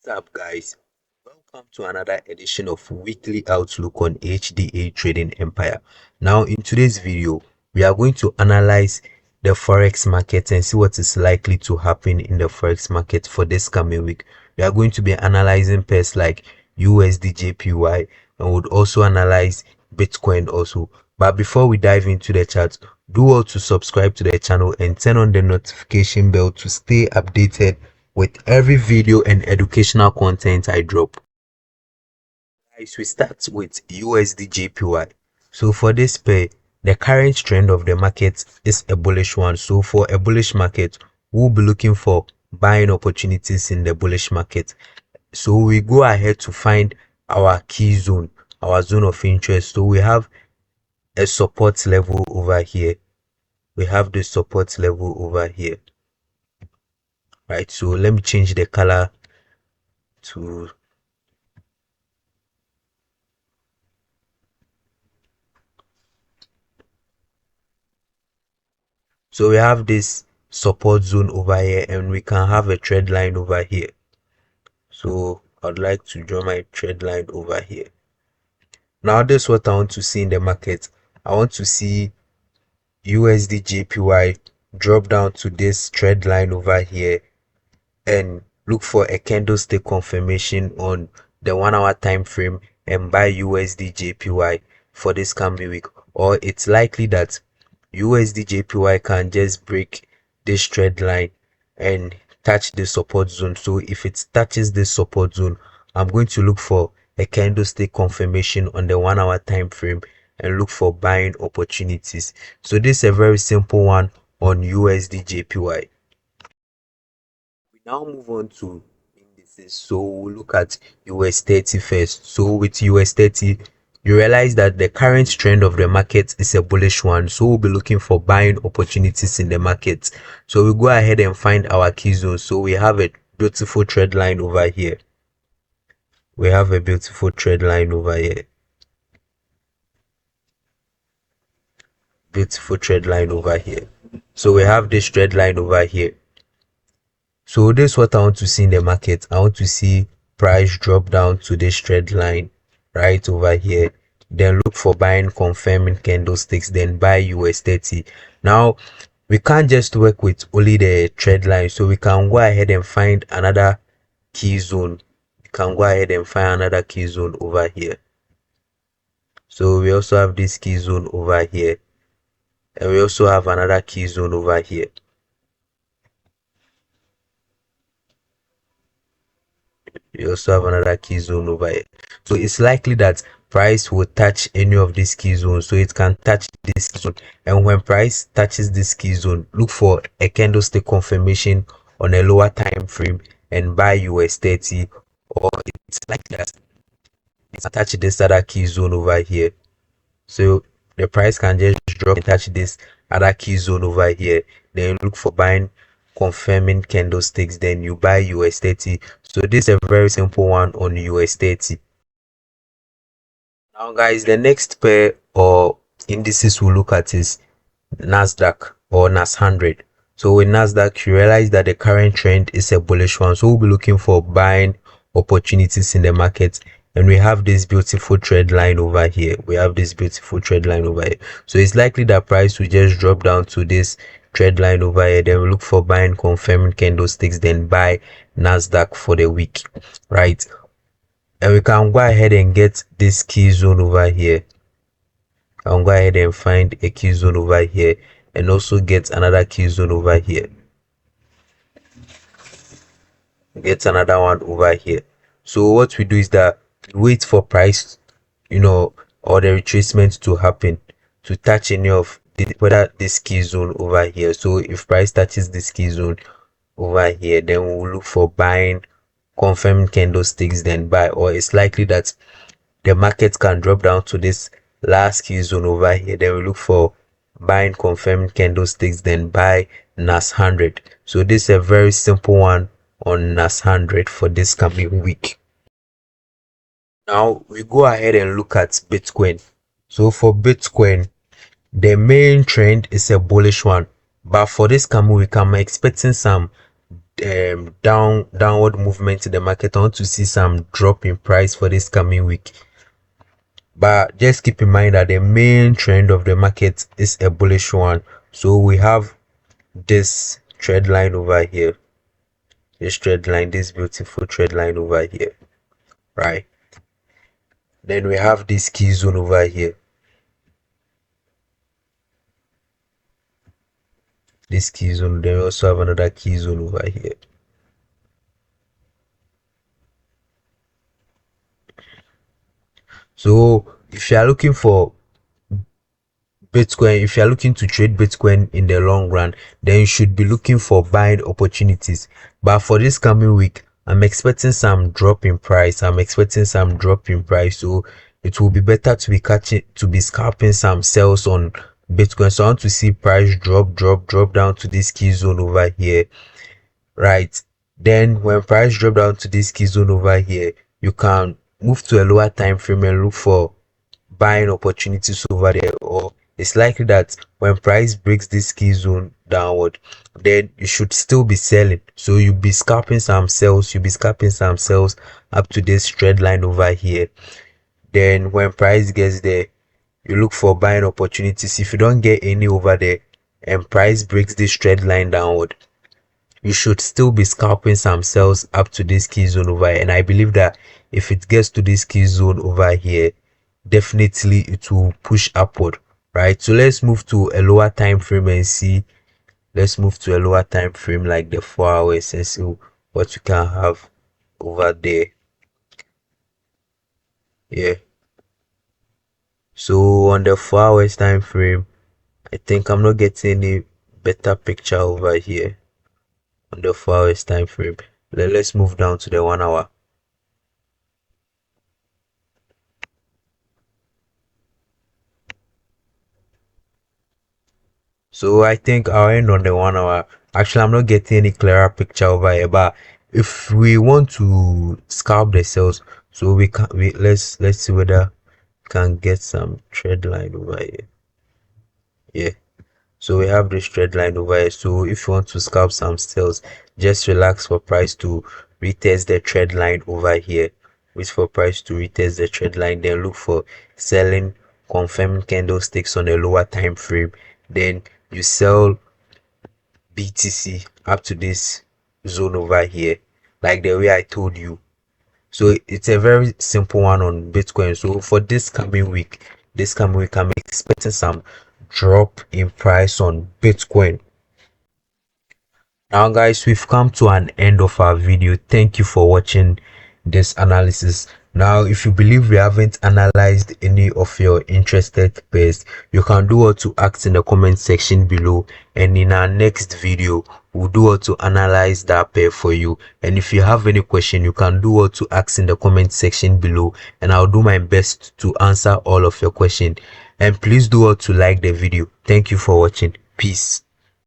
Up, guys? Welcome to another edition of Weekly Outlook on HDA Trading Empire. Now, in today's video, we are going to analyze the Forex market and see what is likely to happen in the Forex market for this coming week. We are going to be analyzing pairs like USDJPY and would also analyze Bitcoin also. But before we dive into the chart, do well to subscribe to the channel and turn on the notification bell to stay updated with every video and educational content I drop. Guys, we start with USDJPY. So for this pair, the current trend of the market is a bullish one. So for a bullish market, we'll be looking for buying opportunities in the bullish market. So we go ahead to find our key zone, our zone of interest. So we have a support level over here. We have the support level over here. Right, so let me change the color to so we have this support zone over here and we can have a trend line over here. So I'd like to draw my trend line over here. Now this is what I want to see in the market. I want to see USDJPY drop down to this trend line over here and look for a candlestick confirmation on the 1 hour time frame and buy USDJPY for this coming week. Or it's likely that USDJPY can just break this trend line and touch the support zone. So if it touches this support zone, I'm going to look for a candlestick confirmation on the 1 hour time frame and look for buying opportunities. So this is a very simple one on USDJPY. We now move on to indices. So we'll look at US30 first. So with US30, you realize that the current trend of the market is a bullish one. So we'll be looking for buying opportunities in the market. So we'll go ahead and find our key zone. So we have a beautiful trend line over here. We have a beautiful trend line over here. Beautiful trend line over here. So we have this trend line over here. So this is what I want to see in the market. I want to see price drop down to this trend line right over here, then look for buying confirming candlesticks, then buy US30. Now we can't just work with only the trend line, so we can go ahead and find another key zone. We can go ahead and find another key zone over here. So we also have this key zone over here, and we also have another key zone over here. We also have another key zone over here. So it's likely that price will touch any of these key zones. So it can touch this zone, and when price touches this key zone, look for a candlestick confirmation on a lower time frame and buy US30. Or it's like that it's touch this other key zone over here. So the price can just drop and touch this other key zone over here, then look for buying confirming candlesticks, then you buy US30. So this is a very simple one on US30. Now guys, the next pair or indices we'll look at is Nasdaq or NAS 100. So with Nasdaq, you realize that the current trend is a bullish one, so we'll be looking for buying opportunities in the market. And we have this beautiful trend line over here. We have this beautiful trend line over here. So it's likely that price will just drop down to this trend line over here. Then we look for buying confirming candlesticks, then buy Nasdaq for the week, right? And we can go ahead and get this key zone over here. I'll go ahead and find a key zone over here and also get another key zone over here. Get another one over here. So what we do is that wait for price, or the retracement to happen to touch any of whether this key zone over here. So if price touches this key zone over here, then we'll look for buying confirming candlesticks, then buy. Or it's likely that the market can drop down to this last key zone over here, then we look for buying confirming candlesticks, then buy NAS 100. So this is a very simple one on NAS 100 for this coming week. Now we go ahead and look at Bitcoin. So for Bitcoin, the main trend is a bullish one, but for this coming week, I'm expecting some downward movement in the market. I want to see some drop in price for this coming week, but just keep in mind that the main trend of the market is a bullish one. So we have this trend line over here, this trend line, this beautiful trend line over here, right? Then we have this key zone over here, this key zone. Then we also have another key zone over here. So if you are looking for Bitcoin, if you are looking to trade Bitcoin in the long run, then you should be looking for buying opportunities. But for this coming week, I'm expecting some drop in price. So it will be better to be scalping some sales on Bitcoin. So I want to see price drop down to this key zone over here, right? Then when price drop down to this key zone over here, you can move to a lower time frame and look for buying opportunities over there. Or it's likely that when price breaks this key zone downward, then you should still be selling. So you'll be scalping some sales, up to this trend line over here. Then when price gets there, you look for buying opportunities. If you don't get any over there and price breaks this trend line downward, you should still be scalping some sales up to this key zone over here. And I believe that if it gets to this key zone over here, definitely it will push upward, right? So let's move to a lower time frame and see. Let's move to a lower time frame like the 4 hours and see what you can have over there. Yeah, so on the 4 hours time frame, I think I'm not getting any better picture over here on the 4 hours time frame. Let's move down to the 1 hour. So I think I'll end on the 1 hour. Actually, I'm not getting any clearer picture over here, but if we want to scalp the sales, so let's see whether we can get some trend line over here. Yeah, so we have this trend line over here. So if you want to scalp some sales, just relax for price to retest the trend line over here. Wait for price to retest the trend line, then look for selling confirming candlesticks on a lower time frame. Then you sell BTC up to this zone over here, like the way I told you. So it's a very simple one on Bitcoin. So for this coming week, I'm expecting some drop in price on Bitcoin. Now guys, we've come to an end of our video. Thank you for watching this analysis. Now if you believe we haven't analyzed any of your interested pairs, you can do what to ask in the comment section below, and in our next video we'll do what to analyze that pair for you. And if you have any question, you can do what to ask in the comment section below, and I'll do my best to answer all of your questions. And please do what to like the video. Thank you for watching. Peace.